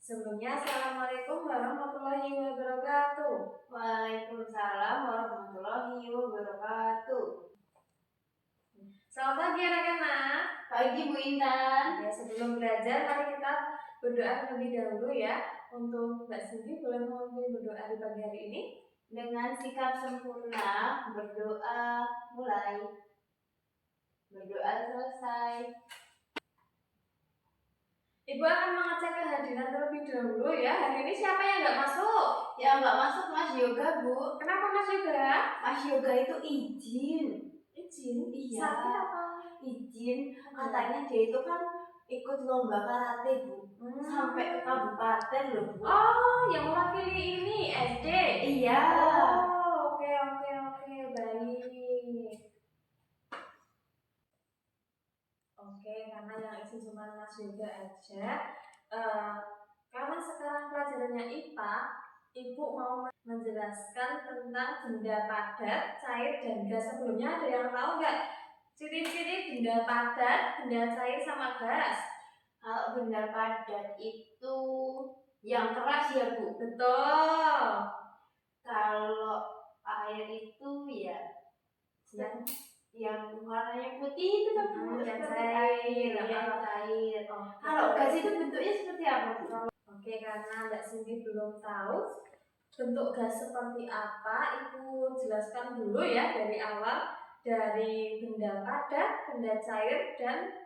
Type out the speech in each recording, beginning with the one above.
Sebelumnya, Assalamualaikum warahmatullahi wabarakatuh. Waalaikumsalam warahmatullahi wabarakatuh. Selamat pagi anak-anak. Pagi Bu Intan. Ya, sebelum belajar, mari kita berdoa terlebih dahulu ya. Untuk Mbak Cindy, boleh memimpin berdoa di pagi hari ini? Dengan sikap sempurna, berdoa mulai, berdoa selesai. Ibu akan mengecek kehadiran terlebih dahulu ya. Hari ini siapa yang nggak masuk? Yang nggak masuk Mas Yoga, Bu. Kenapa Mas Yoga? Mas Yoga itu izin. Izin? Iya. Sakit apa? Izin. Katanya dia itu kan ikut lomba karate, Bu. Sampai ke kabupaten loh, Bu. Oh, yang mewakili ini SD? Iya. Oh, oke, baik. Oke, karena yang isi cuma Mas Yoga aja. Karena sekarang pelajarannya IPA, Ibu mau menjelaskan tentang benda padat, cair, dan gas. Sebelumnya ada yang tahu nggak ciri-ciri benda padat, benda cair, sama gas? Kalau benda padat itu yang keras ya, Bu. Betul. Kalau air itu ya yang warnanya putih itu kan yang seperti cair. cair. Oh, kalau gas itu bentuknya seperti apa? Oke, karena Mbak Cindy belum tahu bentuk gas seperti apa, Ibu jelaskan dulu ya dari awal, dari benda padat, benda cair, dan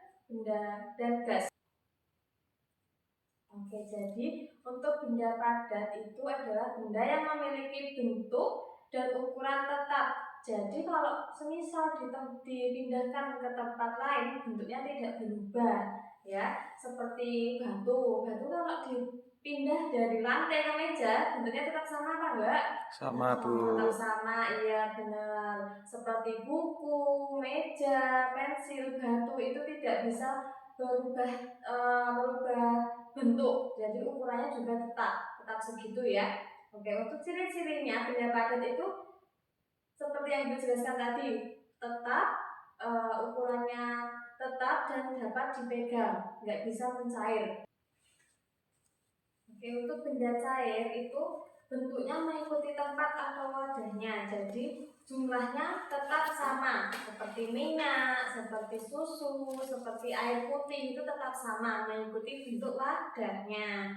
gas. Oke, jadi untuk benda padat itu adalah benda yang memiliki bentuk dan ukuran tetap. Jadi kalau semisal dipindahkan ke tempat lain, bentuknya tidak berubah ya. Seperti batu kalau dipindah dari lantai ke meja, bentuknya tetap sama apa enggak? Sama, Bu. Tetap sama, iya benar. Seperti buku, meja, pensil, batu itu tidak bisa merubah bentuk, jadi ukurannya juga tetap segitu ya. Oke, untuk ciri-cirinya benda padat itu seperti yang Ibu jelaskan tadi, tetap, ukurannya tetap dan dapat dipegang, nggak bisa mencair. Oke, untuk benda cair itu bentuknya mengikuti tempat atau wadahnya, jadi jumlahnya tetap sama, seperti minyak, seperti susu, seperti air putih, itu tetap sama mengikuti bentuk wadahnya.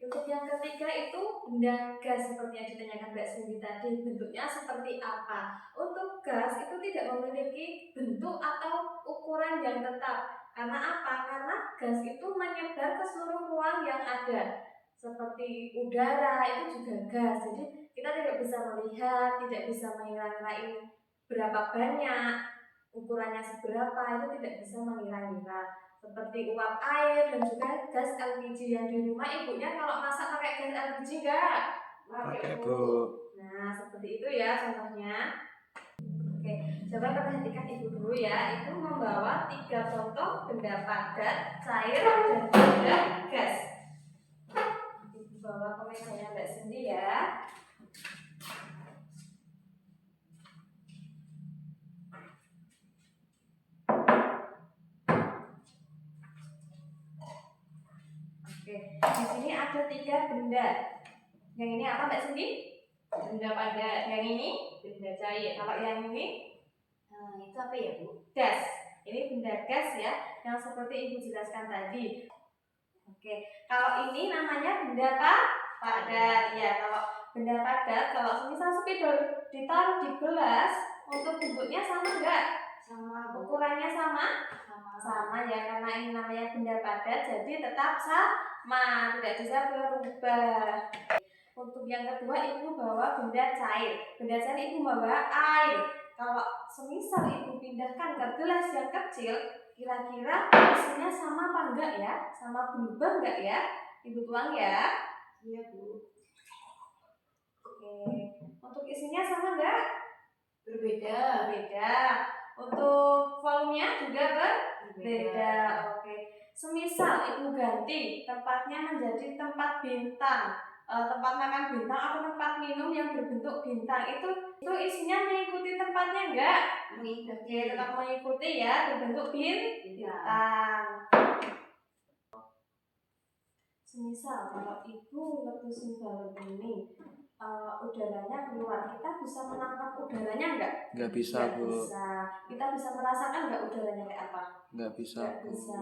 Untuk yang ketiga itu benda gas, seperti yang ditanyakan Mbak Cindy tadi, bentuknya seperti apa. Untuk gas itu tidak memiliki bentuk atau ukuran yang tetap. Karena apa? Karena gas itu menyebar ke seluruh ruang yang ada. Seperti udara itu juga gas. Jadi kita tidak bisa melihat, tidak bisa mengira-ngira berapa banyak, ukurannya seberapa, itu tidak bisa mengira-ngira. Seperti uap air dan juga gas LPG yang di rumah ibunya kalau masak pakai gas LPG enggak? Pakai, Bu. Nah, seperti itu ya contohnya. Oke, coba perhatikan ibu dulu ya. Ibu membawa 3 contoh benda padat, cair, dan juga gas. Ibu bawa ke mejanya Mbak Cindy ya. Oke, di sini ada 3 benda. Yang ini apa Mbak Cindy? Benda padat. Yang ini benda cair. Kalau yang ini itu apa ya, Bu? Gas. Ini benda gas ya, yang seperti Ibu jelaskan tadi. Oke, kalau ini namanya benda padat. Ya, kalau benda padat, kalau misal spidol ditaruh di gelas, untuk bentuknya sama enggak? Sama. Ukurannya sama? Sama ya, karena ini namanya benda padat, jadi tetap sama, tidak bisa berubah. Untuk yang kedua, Ibu bawa benda cair. Benda cair Ibu bawa air. Kalau semisal Ibu pindahkan ke gelas yang kecil, kira-kira isinya sama apa enggak ya? Sama berubah enggak ya? Ibu tuang ya. Iya, Bu. Oke. Untuk isinya sama enggak? Berbeda. Untuk volumenya juga berbeda. Oke. Semisal Ibu ganti tempatnya menjadi tempat bintang, tempat makan bintang atau tempat minum yang berbentuk bintang, itu isinya mengikuti tempatnya enggak? Mengikuti. Tetap mengikuti ya, berbentuk bintang. Semisal kalau ibu letusin balon ini, udaranya keluar, kita bisa menangkap udaranya enggak? Nggak bisa, Nggak Bu. bisa. Kita bisa merasakan nggak udaranya kayak apa? Nggak bisa, Nggak Bu. bisa.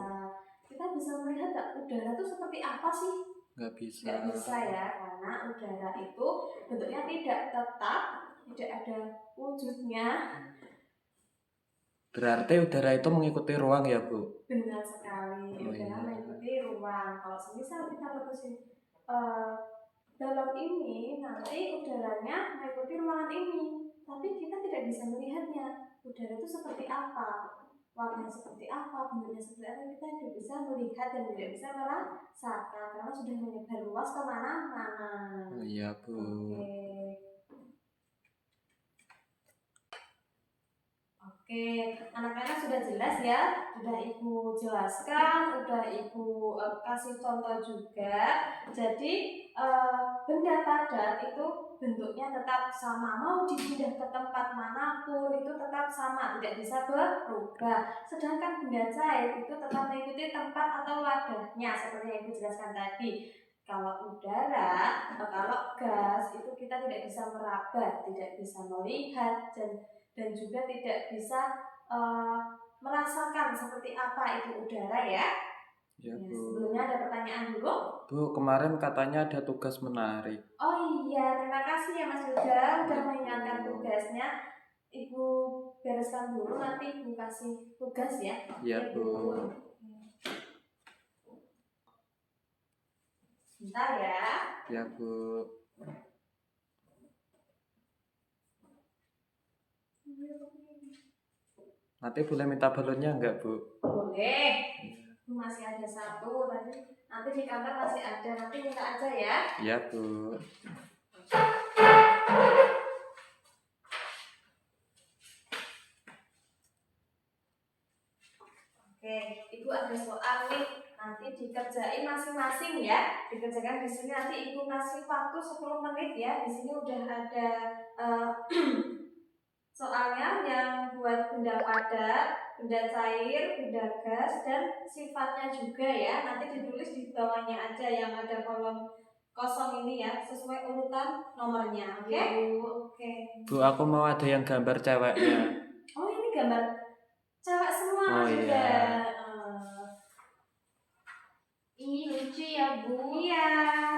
Kita bisa melihat nggak udara itu seperti apa sih? Nggak bisa. Nggak bisa ya, karena udara itu bentuknya tidak tetap, tidak ada wujudnya. Berarti udara itu mengikuti ruang ya, Bu? Benar sekali, Oh, udara iya. mengikuti ruang. Kalau semisal kita letusin balon ini, nanti udaranya mengikuti ruangan ini, tapi kita tidak bisa melihatnya. Udara itu seperti apa, warnanya seperti apa, bentuknya seperti apa, kita tidak bisa melihat dan tidak bisa merasakan karena sudah menyebar luas kemana-mana. Oh, iya, Bu. Oke, anak-anak sudah jelas ya, sudah ibu jelaskan, sudah ibu kasih contoh juga. Jadi benda padat itu bentuknya tetap sama, mau dipindah ke tempat manapun itu tetap sama, tidak bisa berubah. Sedangkan benda cair itu tetap mengikuti tempat atau wadahnya, seperti yang ibu jelaskan tadi. Kalau udara, kalau gas itu kita tidak bisa meraba, tidak bisa melihat dan juga tidak bisa merasakan seperti apa itu udara ya. Ya, Bu. Sebelumnya ada pertanyaan dulu. Bu, kemarin katanya ada tugas menarik. Oh iya, terima kasih ya Mas Yuda udah mengingatkan tugasnya. Ibu bereskan dulu, nanti ibu kasih tugas ya. Ya, Bu. Bentar ya. Ya, Bu. Nanti boleh minta balonnya enggak, Bu? Boleh. Masih ada satu tadi. Nanti di kantor masih ada. Nanti minta aja ya. Ya, Bu. Oke, Ibu ada soal nih. Nanti dikerjain masing-masing ya. Dikerjakan di sini, nanti Ibu kasih waktu 10 menit ya. Di sini udah ada soalnya yang buat benda padat, benda cair, benda gas, dan sifatnya juga ya. Nanti ditulis di bawahnya aja yang ada kolom kosong ini ya, sesuai urutan nomornya. Oke? Oke. Bu, aku mau ada yang gambar ceweknya. Oh, ini gambar cewek semua Oh, juga. iya. Ih, lucu ya, Bu. Iya,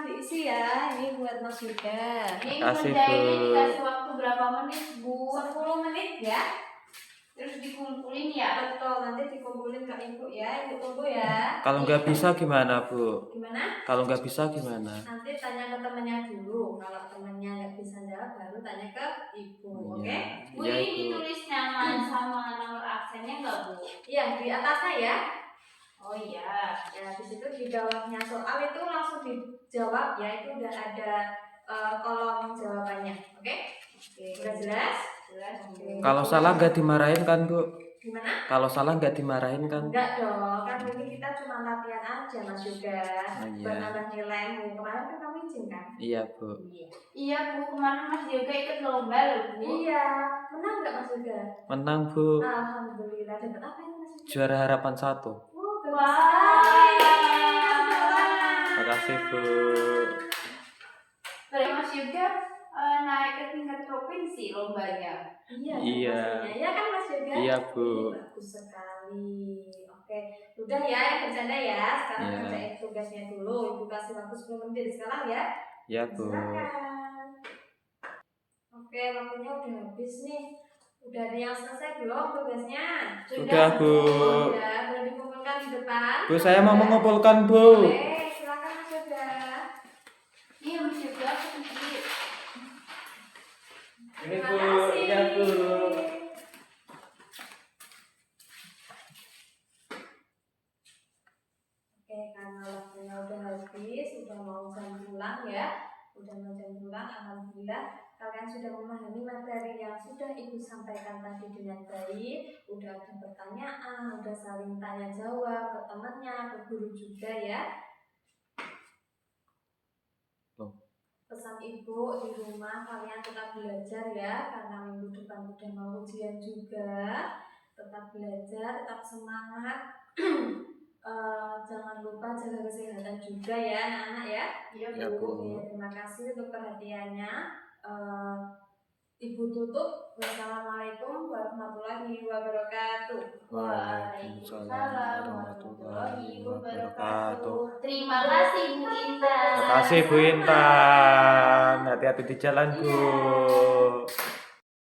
diisi ya. Ini buat Mas Yuda. Ini Kasih, ngerjainnya Bu. dikasih waktu berapa menit, Bu? 10 menit ya. Terus dikumpulin ya? Betul, nanti dikumpulin ke Ibu ya. Ibu tunggu ya. Kalau nggak bisa gimana, Bu? Gimana? Kalau nggak bisa gimana? Nanti tanya ke temannya dulu. Kalau temannya nggak bisa jawab, baru tanya ke Ibu. Oh, Oke? iya. Bu, Iya, ini Bu. ditulis nama sama nomor absennya nggak, Bu? Iya, di atasnya ya. Oh iya. Ya, di situ di bawahnya soal itu langsung dijawab ya. Itu udah ada kolom jawabannya. Oke? Udah jelas? Jelas, Bu. Kalau salah nggak dimarahin kan, Bu? Gimana? Kalau salah nggak dimarahin kan? Enggak dong, kan ini kita cuma latihan aja Mas Yuda. Oh, iya. Buat nambah nilaimu. Kemarin kan kamu izin kan? Iya, Bu. Iya, Bu. Kemarin Mas Yoga ikut lomba loh, Bu. Iya. Menang nggak Mas Yuda? Menang, Bu. Alhamdulillah. Dapat apa ini Mas Yuda? Juara harapan 1. Oh, bagus Wah. sekali. Terima kasih, Bu. Berarti Mas Yoga naik ke tingkat provinsi lombanya. Iya. Iya. Pastinya. Iya kan Mas Yuda? Iya, Bu. Bagus sekali. Oke. Udah ya, yang bercanda ya. Sekarang Iya. kerjain tugasnya dulu. Ibu kasih waktu 10 menit sekarang ya. Ya, Bu. Silakan. Oke, waktunya udah habis nih. Udah ada yang selesai belum tugasnya? Sudah, Bu. Sudah, boleh dikumpulkan di depan. Bu, saya mau mengumpulkan, Bu. Boleh, silakan Mas Yoga. Iya, Mas Yoga aku sendiri. Ini, Terima Bu. kasih. Iya, Bu. Oke, karena waktunya udah habis, udah mau jam pulang ya. Udah mau jam pulang, alhamdulillah kalian sudah memahami materi yang sudah Ibu sampaikan tadi dengan baik. Udah ada pertanyaan, udah saling tanya jawab ke temannya, ke guru juga ya. Pesan Ibu di rumah kalian tetap belajar ya, karena minggu depan udah mau ujian juga. Tetap belajar, tetap semangat. Jangan jangan lupa jaga kesehatan juga ya anak-anak ya. Iya, Ya, Bu. Bu. Ya, terima kasih untuk perhatiannya. Ibu tutup. Wassalamualaikum warahmatullahi wabarakatuh. Waalaikumsalam warahmatullahi wabarakatuh. Terima kasih Bu Terima Intan. kasih Bu Intan. Hati-hati di jalan, Bu.